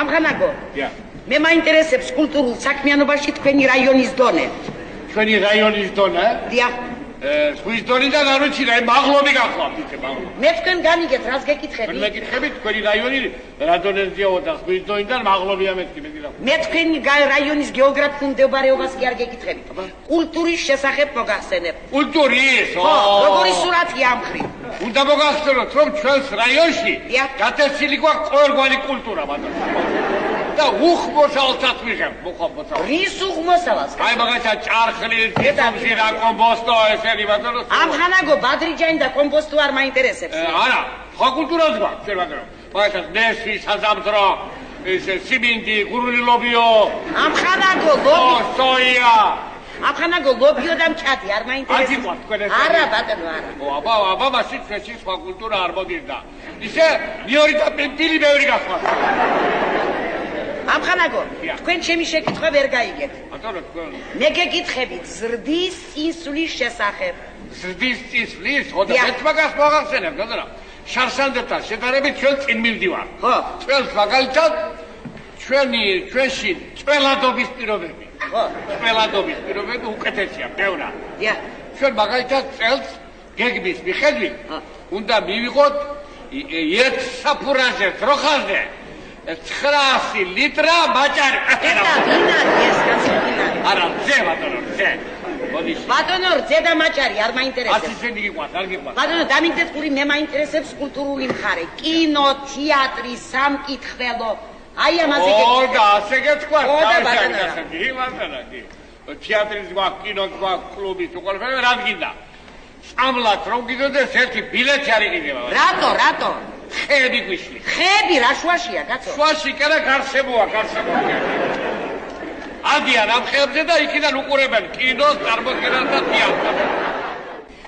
ამხანაგო. მე მაინტერესებს კულტურულ საქმიანობაში თქვენი რაიონის დონე. ჩვენი რაიონის დონე? დიახ. ზღვის დონიდან არ ვიცი რა, მაღლობი გახლავთ ისე მაღლობი. მე თქვენ განიგეთ, რას გეკითხები? თქვენ მეკითხებით, თქვენი რაიონი რა დონეზეა და ზღვის დონიდან მაღლობია მეთქი, მე გითხარ. მე თქვენი რაიონის გეოგრაფიულ მდებარეობას კი არ გეკითხებით. კულტურის შესახებ მოგახსენებ. კულტურის? ხო, როგორი სურათია ამ მხრივ? უნდა მოგახსენოთ, რომ ჩვენს რაიონში გატაცილი გვაქვს ყოველგვარი კულტურა, ბატონო. და უხმოსავალსაც ვიღებ, უხმოსავალს. რის უხმოსავალს? აი მაგათა ჭარხლი, თეთრმჟირა, კომბოსტო, ესენი ბატონო. ამხანაგო ბადრიჯანი და კომბოსტო არ მაინტერესებს. არა, სხვა კულტურაც გვაქვს, შენ ბატონო. მაგათა ნესი, საზამთრო, ესე სიმინდი, გურული ლობიო. ამხანაგო ლობიო, სოია. ამხანაგო ლობიო და მჭადი არ მაინტერესებს. არ გიყვართ თქვენ ეს? არა, ბატონო, არა. აბა, მასი ჩვენში სხვა კულტურა არ მოდირდა. ისე მეორე და პილი მეორე გახლავთ. ამხანაგო, თქვენ ჩემი შეკითხვა ვერ გაიგეთ. ბატონო, თქვენ მე გეკითხებით ზრდის წინსვლის შესახებ. ზრდის წინსვლის? ხო და ერთ მაგას მოგახსენებ, ბატონო. შარშანდებთან შედარებით ჩვენ წინ მივდივართ. ხო. ჩვენს მაგალითად ჩვენში წველადობის პირობები. ხო. წველადობის პირობები უკეთესია, ბევრად. დიახ. ჩვენ მაგალითად წელს გეგმის მიხედვით უნდა მივიღოთ ერთ საფურაჟე ძროხაზე 900 ლიტრა მაჭარი. ეტა ვინარი ეს გასაგებია? არა, ზე ბატონო, ზე. მოდიში. ბატონო, ზე და მაჭარი არ მაინტერესებს. ათი სენი გიყვარს, არ გიყვარს. ბატონო, დამიგდეთ პური, მე მაინტერესებს კულტურული მხარე. კინო, თეატრი, სამკითხველო. აი ამაზე ო, და ასე გეთქვათ. ო, და ბატონო. კი. თეატრის გვაქვს, კინოს გვაქვს, კლუბის უყურებელია, რა გინდა? წამლად რომ გიდოდეს ერთი ბილეთი არ იყიდება. რატო? ხეები გვიშლი. ხეები რა შუაშია, კაცო? შუაში კერა გარსებოა. ადიან ამ ხეებზე და იქიდან უყურებენ კინოს, წარმოდგენას და თეატრს.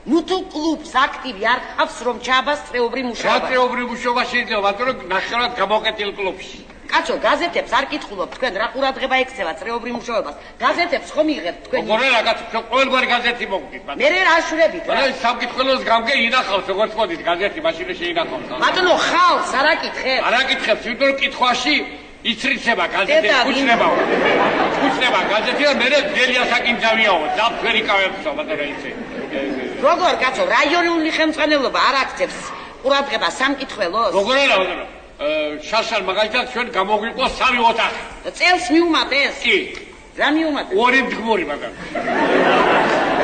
ნუ თუ კლუბს აქტივი არ ხავს რომ ჩააბას წრეობრივ მუშაობა. რა წრეობრივ მუშაობა შეიძლება, ბატონო, ნახევრად გამოკეტილ კლუბში. კაცო, გაზეთებს არ კითხულობ თქვენ რა ყურადღება ექცევა წრეობრივ მუშაობას. გაზეთებს ხომ იღებთ თქვენ? როგორ რა კაცო, ყოველგვარი გაზეთი მოგდით, ბატონო. მე რა აშურებით რა? აი, სამკითხველოს გამგე ინახავს, როგორც მოდით გაზეთი, მაშინ შეინახავს. ბატონო, ხალხს არ აკითხებ? არ აკითხებს, იმიტომ რომ კითხვაში იცრიცება გაზეთი, ხუჩნება გაზეთი და მე ძელი ასაკინძავიაო, ძაფერი კავებსო, ბატონო ისე. როგორ კაცო, რაიონული ხელმძღვანელობა არ აქცევს ყურადღება სამკითხველოს? როგორ არა, ბატონო? შარშან მაგალითად ჩვენ გამოგვიყო 3 ოთახი. წელს მიუმატეს? კი. რა მიუმატეს? 2 მდგმური, ბატონო.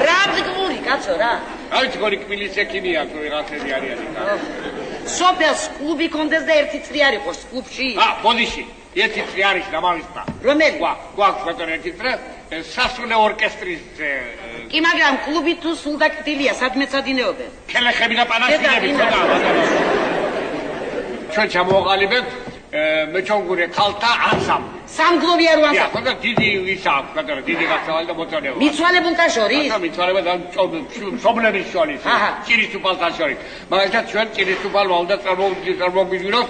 რა მდგმური, კაცო რა? აი თქვენი კბილის ექიმია, რაღაცები არიანი. სოფელს კლუბი კონდეს და ერთი წრი არ იყოს კლუბში? ბოდიში, ერთი წრი არის დამავისპა. რომელი? გვაქვს ბატონო ერთი წრი, სასულე ორკესტრის. კი, მაგრამ კლუბი თუ სულ დაკეტილია, სადმე წადინეობენ? ქელეხები და პანაშინები ხოდა, ბატონო. ჩვენ ჩამოვაყალიბებთ მეჩონგურე ქალთა ანსამბლი. სამგლოვი არ ვანსამბლი. ხო და დიდი ისა აქვს, ბატონო, დიდი გასავალი და მოწონება. მიცვალებულთა შორის? მიცვალება და მშობლების შორის, ჭირისუფალთა შორის. მაგალითად ჩვენ ჭირისუფალმა უნდა წარმოგვიდგინოს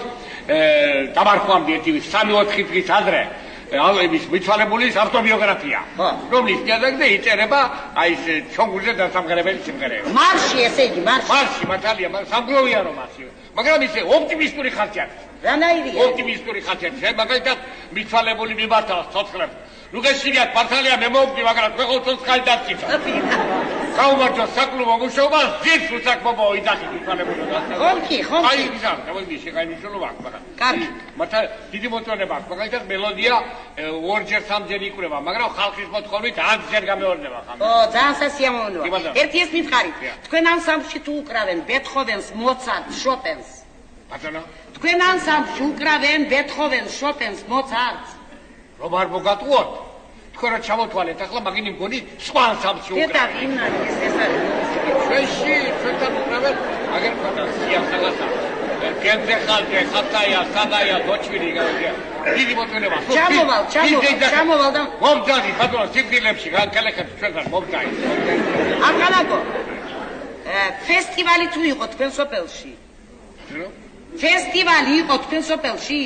დამარხვამდე ერთი 3-4 დღის ადრე ის მიცვალებულის ავტობიოგრაფია, რომლის ნიადაგზე იწერება აი ეს ჩონგურზე დასამღერებელი სიმღერები. მარში, ესე იგი, მარში, მართალია, სამგლოვია რომ მარში. მაგრამ ისე ოპტიმისტური ხალხი არის. რანაირია? ოპტიმისტური ხალხი არის. მაგალითად მიცვალებული მიმართავს ცოცხლებს. ნუ გეშინიათ, მართალია მე მოვკვდი, მაგრამ ხო ცოცხალი დაწიკა. გაუმართო საკლუბო მუშაობა, ზის უსაკმო იძახი მიცვალებული და. ხომკი. აი ისა, გამიდი შეგაინიშნულობა აქვს, მაგრამ. კარგი. მართალია დიდი მოწონება აქვს. მაგალითად მელოდია ორჯერ სამჯერ იკვრება, მაგრამ ხალხის მოთხოვნით 10-ჯერ გამეორდება ხომ. ო, ძალიან სასიამოვნოა. ერთი ეს მითხარით. თქვენ ანსამბლში თუ უკრავენ ბეთჰოვენს, მოცარტს, შოპენს? ბატონო? თქვენ ანსამბლში უკრავენ ბეთჰოვენს, შოპენს, მოცარტს? რომ არ მოგატყუოთ? თქვენ რა ჩამოთვალეთ, ახლა მაგინი მგონი სხვა ანსამბლში უკრავენ. დედა, ვინარი ეს არის? ჩვენთან უკრავენ, აგერ ხოდა სიახალასა. გენზე ხალხი, ხათაია, სადაია, დოჩვილი გავიგე. დიდი მოწონება. ჩამოვალ და მომძალი, ბატონო, სიკვდილებში, კალეხებს ჩვენთან მომძალი. აკალაკო. ფესტივალი თუ იყო თქვენ სოფელში? ფესტივალი იყო თქვენ სოფელში?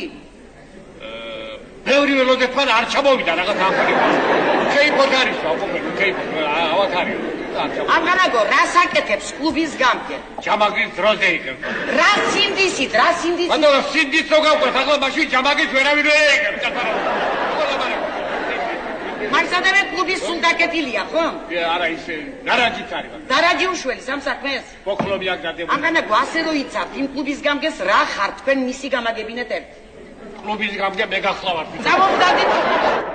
ბევრი ველოდეთმან არ ჩამოვიდა რაღაც ამბები. ქეიფოთ არის, აკუპე, ქეიფოთ, ავათ არის. ამღანაგო რას აკეთებს კლუბის გამგე? ჯამაგის დროზე იღებს. რა სინდისით, რა სინდისით? ბატონო, სინდისს რო გავყვეთ, ახლა მაშინ ჯამაგის ვერავინ ვერ იღებს. მარსადევე კლუბის სულდაკეთილია, ხო? არა ისე, დარაჯიც არის. დარაჯი უშველის ამ საქმეს? მოხლომი აქ დადებული. ამღანაგო ასე რო იცავთ იმ კლუბის გამგეს რა ხარ თქვენ მისი გამაგებინეთ ერთ? კლუბის გამგე მე გახლავართ. წამოვდადით.